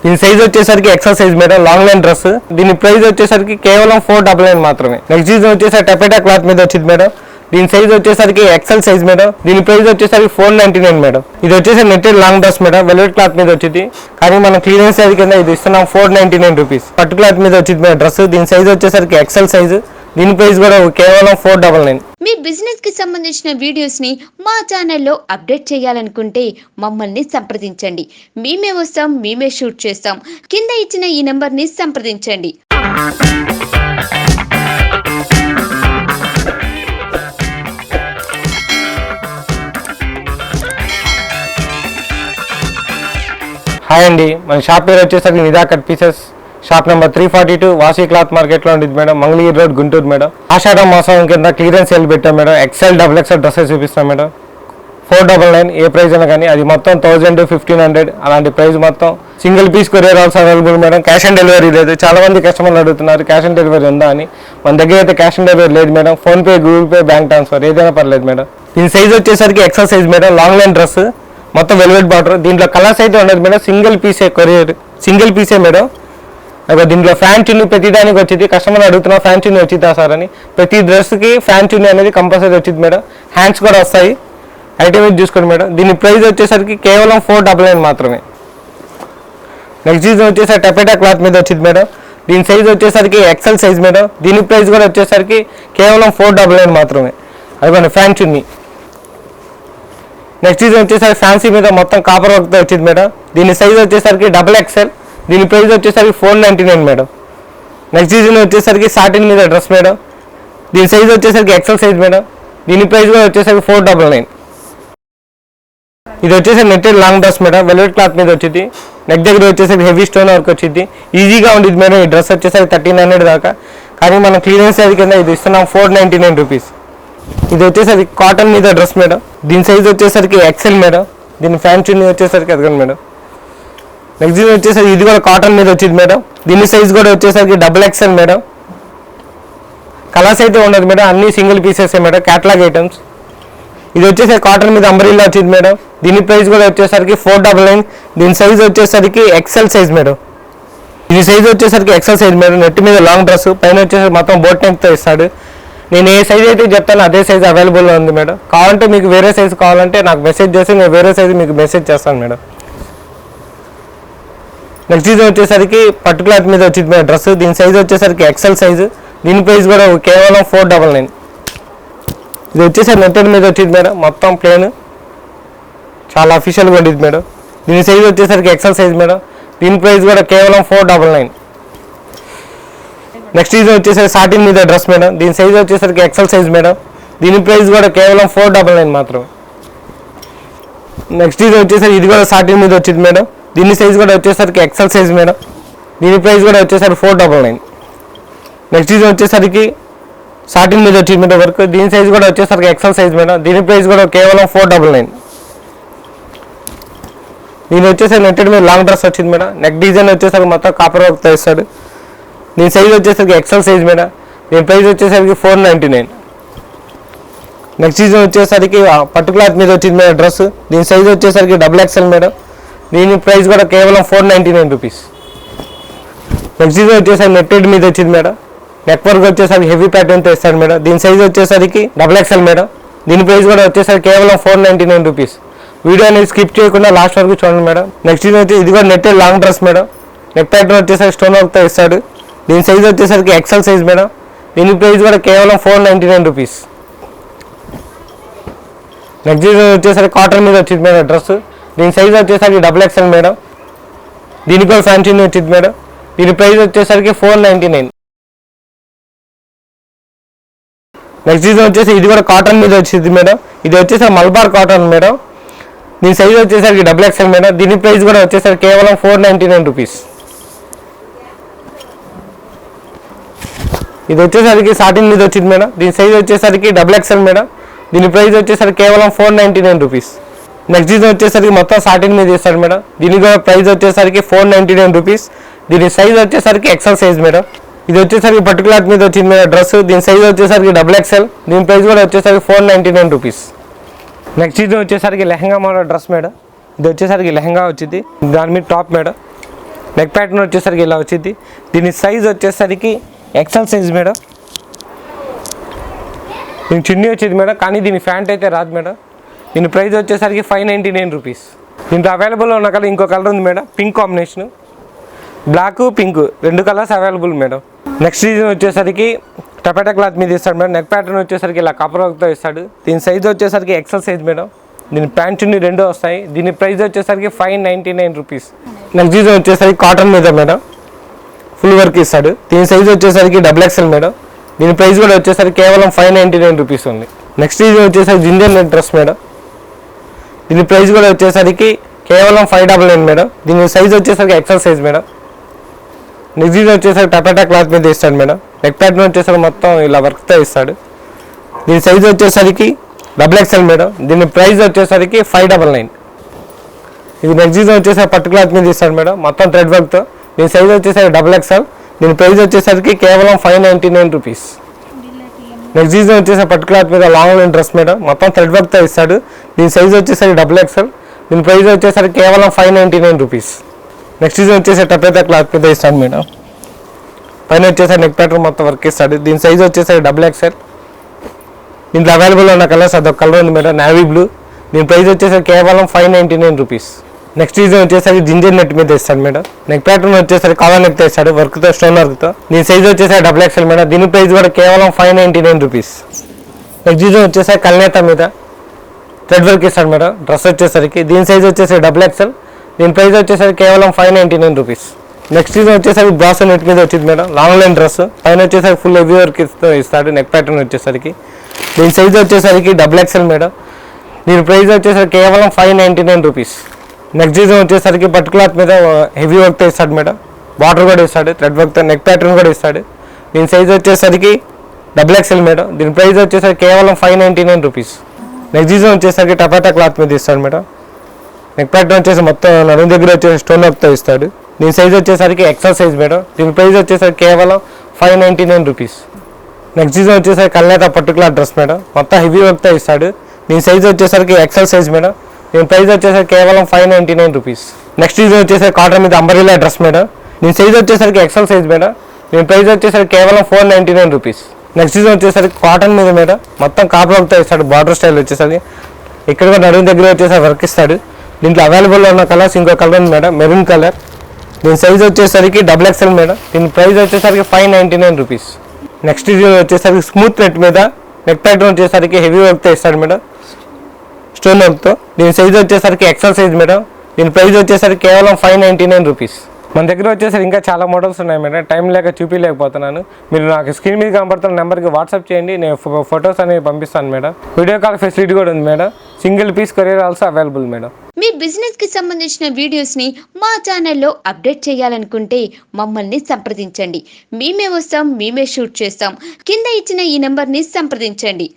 దీని సైజ్ వచ్చేసరికి XL size madam, long line dress. దీని ప్రైస్ వచ్చేసరికి కేవలం 499 మాత్రమే. నెక్స్ట్ డిజైన్ వచ్చేసరికి టపెటా క్లాత్ మీద వచ్చింది మేడం. దీని సైజ్ వచ్చేసరికి ఎక్సెల్ సైజ్ మేడం. దీని ప్రైస్ వచ్చేసరికి 499 మేడం. ఇది వచ్చేసి netted long dress madam, velvet cloth మీద వచ్చింది. కానీ మనం క్లియరెన్స్ సైజ్ కింద ఇది ఇస్తున్నాం 499 రూపీస్. పట్టు క్లాత్ మీద వచ్చింది మేడం డ్రెస్. దీని సైజ్ వచ్చేసరికి ఎక్సెల్ సైజ్. దీని ప్రైస్ కూడా కేవలం 499. మీ బిజినెస్ కి సంబంధించిన వీడియోస్ ని మా ఛానల్లో అప్డేట్ చేయాలనుకుంటే మమ్మల్ని సంప్రదించండి. మేమే వస్తాం, మేమే షూట్ చేస్తాం. కింద ఇచ్చిన ఈ నెంబర్ ని సంప్రదించండి. హాయ్ అండి, మన షాప్ పేరు వచ్చేసరికి Nida cut pieces. Shop number 342 Vasi cloth మార్కెట్లో ఉంటుంది madam, Mangalagiri road, Guntur madam. Ashadha మాసం కింద క్లియరెన్స్ సేల్ పెట్టాం madam. XL double XL dresses చూపిస్తాం మేడం. 499 ఏ ప్రైస్ అయినా కానీ, అది మొత్తం 1000 to 1500 అలాంటి ప్రైస్ మొత్తం. Single piece courier also available madam. Cash on delivery లేదు. చాలా మంది కస్టమర్లు అడుగుతున్నారు క్యాష్ ఆన్ డెలివరీ ఉందా అని. మన దగ్గర అయితే క్యాష్ ఆన్ డెలివరీ లేదు madam. PhonePe, Google Pay, bank transfer ఏదైనా పర్లేదు మేడం. దీని సైజ్ వచ్చేసరికి XL size madam, long line dress, మొత్తం వెల్వెట్ బార్డర్. దీంట్లో కలర్స్ అయితే ఉండదు మేడం, సింగిల్ పీసే కొరియర్, సింగిల్ పీసే మేడం. దీంట్లో ఫ్యాన్ చున్నీ పెట్టడానికి వచ్చింది. కస్టమర్ అడుగుతున్నా ఫ్యాన్ చున్నీ వచ్చిందా సార్ అని. ప్రతి డ్రెస్కి ఫ్యాన్ చున్నీ అనేది కంపల్సరీ వచ్చింది మేడం. హ్యాండ్స్ కూడా వస్తాయి. ఐటమ్ చూసుకోండి మేడం. దీని ప్రైస్ వచ్చేసరికి కేవలం 499 మాత్రమే. నెక్స్ట్ డిజైన్ వచ్చేసరికి టపెటా క్లాత్ మీద వచ్చింది మేడం. దీని సైజ్ వచ్చేసరికి ఎక్సెల్ సైజ్ మేడం. దీని ప్రైస్ కూడా వచ్చేసరికి కేవలం 499 మాత్రమే. అదిగోండి ఫ్యాన్ చున్నీ. నెక్స్ట్ డిజైన్ వచ్చేసరికి ఫ్యాన్సీ మీద మొత్తం కాపర్ వర్క్తో వచ్చింది మేడం. దీని సైజ్ వచ్చేసరికి డబుల్ ఎక్సెల్. దీని ప్రైస్ వచ్చేసరికి 499 మేడం. నెక్స్ట్ డిజైన్ వచ్చేసరికి సాటిన్ మీద డ్రెస్ మేడం. దీని సైజ్ వచ్చేసరికి ఎక్సెల్ సైజ్ మేడం. దీని ప్రైస్ కూడా వచ్చేసరికి 499. ఇది వచ్చేసరికి netted long dress madam, velvet cloth మీద వచ్చింది. నెక్ దగ్గర వచ్చేసరికి హెవీ స్టోన్ వర్క్ వచ్చింది. ఈజీగా ఉండేది మేడం. ఈ డ్రెస్ వచ్చేసరికి 1300 దాకా. కానీ మనం క్లియరెన్స్ అది కింద ఇది ఇస్తున్నాం 499 రూపీస్. ఇది వచ్చేసరికి కాటన్ మీద డ్రెస్ మేడం. దీని సైజ్ వచ్చేసరికి ఎక్సెల్ మేడం. దీని ఫ్యాన్ చున్నీ వచ్చేసరికి అదగండి మేడం. నెక్స్ట్ దీని వచ్చేసరికి ఇది కూడా కాటన్ మీద వచ్చింది మేడం. దీని సైజ్ కూడా వచ్చేసరికి డబుల్ ఎక్సెల్ మేడం. కలర్స్ అయితే ఉండదు మేడం, అన్ని single pieces madam, catalogue items. ఇది వచ్చేసరికి కాటన్ మీద అంబ్రెల్లా వచ్చింది మేడం. దీని ప్రైస్ కూడా వచ్చేసరికి 499. దీని సైజ్ వచ్చేసరికి ఎక్సెల్ సైజ్ మేడం. దీని సైజ్ వచ్చేసరికి ఎక్సెల్ సైజ్ మేడం. నెట్ మీద లాంగ్ డ్రెస్, పైన వచ్చేసరికి మొత్తం బోట్ నెక్తో ఇస్తాడు. నేను ఏ సైజ్ అయితే చెప్తాను అదే సైజ్ అవైలబుల్లో ఉంది మేడం. కావాలంటే మీకు వేరే సైజ్ కావాలంటే నాకు మెసేజ్ చేసి నేను వేరే సైజ్ మీకు మెసేజ్ చేస్తాను మేడం. నెక్స్ట్ ఇది వచ్చేసరికి పట్టు క్లాత్ మీద వచ్చింది మేడం డ్రెస్. దీని సైజ్ వచ్చేసరికి ఎక్సెల్ సైజు. దీని ప్రైస్ కూడా కేవలం 499. ఇది వచ్చేసరికి నెట్టెడ్ మీద వచ్చింది మేడం, మొత్తం ప్లేన్, చాలా అఫీషియల్గా ఉండేది మేడం. దీని సైజ్ వచ్చేసరికి ఎక్సెల్ సైజ్ మేడం. దీని ప్రైస్ కూడా కేవలం 499. నెక్స్ట్ ఇది వచ్చేసరికి సాటిన్ మీద డ్రెస్ మేడం. దీని సైజ్ వచ్చేసరికి ఎక్సెల్ సైజ్ మేడం. దీని ప్రైస్ కూడా కేవలం 499 మాత్రమే. నెక్స్ట్ ఇది వచ్చేసరికి ఇది కూడా సాటిన్ మీద వచ్చింది మేడం. దీని సైజ్ కూడా వచ్చేసరికి ఎక్సెల్ సైజ్ మేడం. దీని ప్రైస్ కూడా వచ్చేసరికి 499. నెక్స్ట్ ఇది వచ్చేసరికి సాటిన్ మీద వచ్చింది మేడం వర్క్. దీని సైజ్ కూడా వచ్చేసరికి ఎక్సెల్ సైజ్ మేడం. దీని ప్రైస్ కూడా కేవలం 499. దీని వచ్చేసరికి నెట్టెడ్ మీద లాంగ్ డ్రెస్ వచ్చింది మేడం. నెక్ డిజైన్ వచ్చేసరికి మొత్తం కాపర్ వర్క్తో ఇస్తాడు. దీని సైజ్ వచ్చేసరికి ఎక్సెల్ సైజ్ మేడం. దీని ప్రైస్ వచ్చేసరికి 499. నెక్స్ట్ డిజైన్ వచ్చేసరికి పట్టు క్లాత్ మీద వచ్చింది మేడం డ్రెస్. దీని సైజ్ వచ్చేసరికి డబుల్ ఎక్సెల్ మేడం. దీని ప్రైస్ కూడా కేవలం 499 రూపీస్. నెక్స్ట్ డిజైన్ వచ్చేసరికి నెట్టెడ్ మీద వచ్చింది మేడం. నెక్ వర్క్ వచ్చేసరికి హెవీ ప్యాటర్న్తో ఇస్తాడు మేడం. దీని సైజ్ వచ్చేసరికి డబుల్ ఎక్సెల్ మేడం. దీని ప్రైస్ కూడా వచ్చేసరికి కేవలం 499 రూపీస్. వీడియో అనేది స్కిప్ చేయకుండా లాస్ట్ వరకు చూడండి మేడం. నెక్స్ట్ వచ్చి ఇది కూడా netted long dress madam. Neck pattern వచ్చేసరికి స్టోన్ వర్క్తో ఇస్తాడు. దీని సైజ్ వచ్చేసరికి ఎక్సెల్ సైజ్ మేడం. దీని ప్రైస్ కూడా కేవలం 499 రూపీస్. నెక్స్ట్ వచ్చేసరికి కాటన్ మీద వచ్చింది మేడం డ్రెస్. దీని సైజ్ వచ్చేసరికి డబుల్ ఎక్సెల్ మేడం. దీనికి కూడా ఫ్యాన్సీ వచ్చింది మేడం. దీని ప్రైస్ వచ్చేసరికి 499. నెక్స్ట్ వచ్చేసి ఇది కూడా కాటన్ మీద వచ్చింది మేడం. ఇది వచ్చేసరికి మల్బార్ కాటన్ మేడం. దీని సైజ్ వచ్చేసరికి డబుల్ ఎక్సెల్ మేడం. దీని ప్రైస్ కూడా వచ్చేసరికి కేవలం 499 రూపీస్. ఇది వచ్చేసరికి సాటిన్ మీద వచ్చింది మేడం. దీని సైజ్ వచ్చేసరికి డబుల్ ఎక్సెల్ మేడం. దీని ప్రైస్ వచ్చేసరికి కేవలం 499 రూపీస్. నెక్స్ట్ ఇది వచ్చేసరికి మొత్తం సాటిన్ మీద ఇస్తాడు మేడం. దీని కూడా ప్రైస్ వచ్చేసరికి 499 రూపీస్. దీని సైజ్ వచ్చేసరికి ఎక్సెల్ సైజ్ మేడం. ఇది వచ్చేసరికి పట్టు క్లాత్ మీద వచ్చింది మేడం డ్రెస్. దీని సైజ్ వచ్చేసరికి డబుల్ ఎక్సెల్. దీని ప్రైస్ కూడా వచ్చేసరికి 499 రూపీస్. నెక్స్ట్ ఇది వచ్చేసరికి లెహంగా మోడల్ డ్రెస్ మేడం. ఇది వచ్చేసరికి లెహంగా వచ్చింది, దాని మీద టాప్ మేడం. నెక్ ప్యాటర్న్ వచ్చేసరికి ఇలా వచ్చింది. దీని సైజ్ వచ్చేసరికి ఎక్సెల్ సైజ్ మేడం. దీని చున్నీ వచ్చేది మేడం, కానీ దీని ప్యాంట్ అయితే రాదు మేడం. దీని ప్రైస్ వచ్చేసరికి 599 రూపీస్. దీంట్లో అవైలబుల్లో ఉన్న కలర్ ఇంకో కలర్ ఉంది madam, pink combination, black pink 2 colours available madam. Next design వచ్చేసరికి టపాటా క్లాత్ మీద ఇస్తాడు మేడం. నెక్ ప్యాటర్న్ వచ్చేసరికి ఇలా కపర్ వర్క్తో ఇస్తాడు. దీని సైజ్ వచ్చేసరికి ఎక్సెల్ సైజ్ మేడం. దీని ప్యాంట్ చున్నీ 2 వస్తాయి. దీని ప్రైస్ వచ్చేసరికి 599 రూపీస్. నెక్స్ట్ డిజైన్ వచ్చేసరికి కాటన్ మీద మేడం, ఫుల్ వర్క్ ఇస్తాడు. దీని సైజ్ వచ్చేసరికి XXL మేడం. దీని ప్రైస్ కూడా వచ్చేసరికి కేవలం 599 రూపీస్ ఉంది. నెక్స్ట్ డిజైన్ వచ్చేసరికి జింజర్ నెట్ డ్రెస్ మేడం. దీని ప్రైస్ కూడా వచ్చేసరికి కేవలం 599 మేడం. దీని సైజ్ వచ్చేసరికి XL size madam. Next design వచ్చేసరికి టపాటా క్లాత్ మీద ఇస్తాడు మేడం. నెక్ ప్యాటర్న్ వచ్చేసరికి మొత్తం ఇలా వర్క్తో ఇస్తాడు. దీని సైజ్ వచ్చేసరికి XXL మేడం. దీని ప్రైస్ వచ్చేసరికి 599. ఇది నెక్స్ట్ డిజైన్ వచ్చేసరికి పట్టు క్లాత్ మీద ఇస్తాడు మేడం, మొత్తం థ్రెడ్ వర్క్తో. దీని సైజ్ వచ్చేసరికి XXL. దీని ప్రైస్ వచ్చేసరికి కేవలం 599 రూపీస్. నెక్స్ట్ డిజైన్ వచ్చేసరికి పట్టు క్లాత్ మీద లాంగ్ లైన్ డ్రెస్ మేడం, మొత్తం థ్రెడ్ వర్క్తో ఇస్తాడు. దీని సైజ్ వచ్చేసరికి XXL. దీని ప్రైస్ వచ్చేసరికి కేవలం 599 రూపీస్. నెక్స్ట్ డిజైన్ వచ్చేసరికి టపాటా క్లాత్ మీద ఇస్తాడు మేడం. పైన వచ్చేసరికి నెక్ ప్యాటర్న్ మొత్తం వర్క్ ఇస్తాడు. దీని సైజ్ వచ్చేసరికి XXL. దీంట్లో అవైలబుల్ ఉన్న కలర్స్ అదొక కలర్ ఉంది మేడం, నేవీ బ్లూ. దీని ప్రైస్ వచ్చేసరికి కేవలం 599 రూపీస్. నెక్స్ట్ డిజైన్ వచ్చేసరికి జింజర్ నెట్ మీద ఇస్తాడు మేడం. నెక్ ప్యాటర్న్ వచ్చేసరికి కాలర్ నెక్తో ఇస్తాడు, వర్క్తో, స్టోన్ వర్క్తో. దీని సైజ్ వచ్చేసరికి XXL మేడం. దీని ప్రైస్ కూడా కేవలం 599 రూపీస్. నెక్స్ట్ డిజైన్ వచ్చేసరికి కల్నేత మీద థ్రెడ్ వర్క్ ఇస్తాడు మేడం, డ్రెస్ వచ్చేసరికి. దీని సైజ్ వచ్చేసరికి XXL. దీని ప్రైస్ వచ్చేసరికి కేవలం 599 రూపీస్. నెక్స్ట్ డిజైన్ వచ్చేసరికి బ్రాసో నెట్ మీద వచ్చింది మేడం, లాంగ్ లైన్ డ్రెస్. పైన వచ్చేసరికి ఫుల్ హెవీ వర్క్ ఇస్తాడు నెక్ ప్యాటర్న్ వచ్చేసరికి. దీని సైజ్ వచ్చేసరికి XXL మేడం. దీని ప్రైస్ వచ్చేసరికి కేవలం 599 రూపీస్. నెక్స్ట్ డిజైన్ వచ్చేసరికి పట్టు క్లాత్ మీద హెవీ వర్క్తో ఇస్తాడు మేడం, బార్డర్ కూడా ఇస్తాడు, థ్రెడ్ వర్క్తో, నెక్ ప్యాటర్న్ కూడా ఇస్తాడు. దీని సైజ్ వచ్చేసరికి XXL మేడం. దీని ప్రైస్ వచ్చేసరికి కేవలం 599 రూపీస్. నెక్స్ట్ డిజైన్ వచ్చేసరికి టపాటా క్లాత్ మీద ఇస్తాడు మేడం. నెక్ ప్యాటర్న్ వచ్చేసి మొత్తం నడుము దగ్గర వచ్చేసి స్టోన్ వర్క్తో ఇస్తాడు. దీని సైజ్ వచ్చేసరికి ఎక్సెల్ సైజ్ మేడం. దీని ప్రైస్ వచ్చేసరికి కేవలం 599 రూపీస్. నెక్స్ట్ డిజైన్ వచ్చేసరికి కల్నేత పర్టికులర్ డ్రెస్ మేడం, మొత్తం హెవీ వర్క్తో ఇస్తాడు. దీని సైజ్ వచ్చేసరికి ఎక్సెల్ సైజ్ మేడం. దీని ప్రైస్ వచ్చేసరికి కేవలం 599 రూపీస్. నెక్స్ట్ డిజైన్ వచ్చేసరికి కాటన్ మీద అంబరిలా డ్రెస్ మేడం. దీని సైజ్ వచ్చేసరికి ఎక్సెల్ సైజ్ మేడం. దీని ప్రైస్ వచ్చేసరికి కేవలం 499 రూపీస్. నెక్స్ట్ డిజైన్ వచ్చేసరికి కాటన్ మీద మేడం, మొత్తం కాపర్ వర్క్తో ఇస్తాడు, బార్డర్ స్టైల్ వచ్చేసరికి. ఇక్కడ కూడా నడుము దగ్గర వచ్చేసరికి వర్క్ ఇస్తాడు. దీంట్లో అవైలబుల్లో ఉన్న కలర్స్ ఇంకో కలర్ ఉంది మేడం, మెరూన్ కలర్. దీని సైజ్ వచ్చేసరికి XXL మేడం. దీని ప్రైస్ వచ్చేసరికి 599 రూపీస్. నెక్స్ట్ డిజైన్ వచ్చేసరికి స్మూత్ నెట్ మీద నెక్ ప్యాటర్న్ వచ్చేసరికి హెవీ వర్క్తో ఇస్తాడు మేడం, స్టోన్ వర్క్తో. దీని సైజ్ వచ్చేసరికి ఎక్సెల్ సైజ్ మేడం. దీని ప్రైస్ వచ్చేసరికి కేవలం 599 రూపీస్. మన దగ్గర వచ్చేసరికి ఇంకా చాలా మోడల్స్ ఉన్నాయి మేడం, టైం లేక చూపించలేకపోతున్నాను. మీరు నాకు స్క్రీన్ మీద కనబడుతున్న నెంబర్కి వాట్సాప్ చేయండి, నేను ఫొటోస్ అనేవి పంపిస్తాను మేడం. వీడియో కాల్ ఫెసిలిటీ కూడా ఉంది madam, single piece courier also available madam. మీ బిజినెస్ కి సంబంధించిన వీడియోస్ ని మా ఛానల్లో అప్డేట్ చేయాలనుకుంటే మమ్మల్ని సంప్రదించండి. మేమే వస్తాం, మేమే షూట్ చేస్తాం. కింద ఇచ్చిన ఈ నెంబర్ ని సంప్రదించండి.